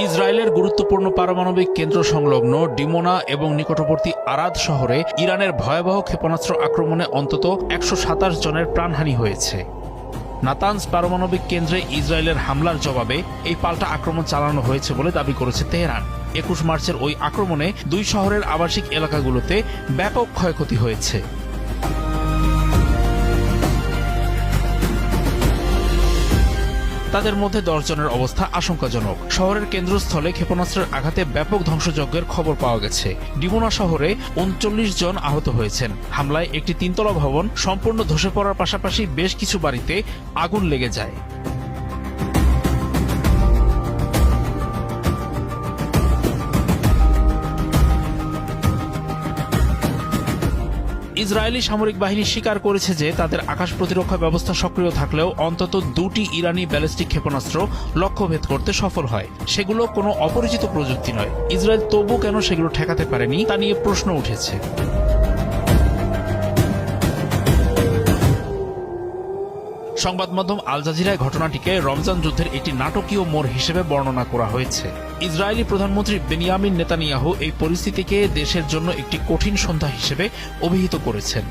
ইসরায়েলের গুরুত্বপূর্ণ পারমাণবিক কেন্দ্র সংলগ্ন ডিমোনা এবং নিকটবর্তী আরাদ শহরে ইরানের ভয়াবহ ক্ষেপণাস্ত্র আক্রমণে অন্তত ১২৭ জনের প্রাণহানি হয়েছে। নাতানজ পারমাণবিক কেন্দ্রে ইসরায়েলের হামলার জবাবে এই পাল্টা আক্রমণ চালানো হয়েছে বলে দাবি করেছে তেহরান। ২১ মার্চের ওই আক্রমণে দুই শহরের আবাসিক এলাকাগুলোতে ব্যাপক ক্ষয়ক্ষতি হয়েছে। তাদের মধ্যে ১০ জনের অবস্থা আশঙ্কাজনক। শহরের কেন্দ্রস্থলে ক্ষেপণাস্ত্রের আঘাতে ব্যাপক ধ্বংসযজ্ঞের খবর পাওয়া গেছে। ডিমোনা শহরে ৩৯ জন আহত হয়েছেন। হামলায় একটি তিনতলা ভবন সম্পূর্ণ ধসে পড়ার পাশাপাশি বেশ কিছু বাড়িতে আগুন লেগে যায়। ইসরায়েলি সামরিক বাহিনী স্বীকার করেছে যে তাদের আকাশ প্রতিরক্ষা ব্যবস্থা সক্রিয় থাকলেও অন্তত দুটি ইরানি ব্যালিস্টিক ক্ষেপণাস্ত্র লক্ষ্যভেদ করতে সফল হয়। সেগুলো কোনো অপরিচিত প্রযুক্তি নয়। ইসরায়েল তবু কেন সেগুলো ঠেকাতে পারেনি তা নিয়ে প্রশ্ন উঠেছে। সংবাদ মাধ্যম আল জাজিরায় ঘটনাটিকে রমজান যুদ্ধের একটি নাটকীয় মোড় হিসেবে বর্ণনা করা হয়েছে। ইসরায়েলি প্রধানমন্ত্রী বেনিয়ামিন নেতানিয়াহু এই পরিস্থিতিকে দেশের জন্য একটি কঠিন সন্ধ্যা হিসেবে অভিহিত করেছেন।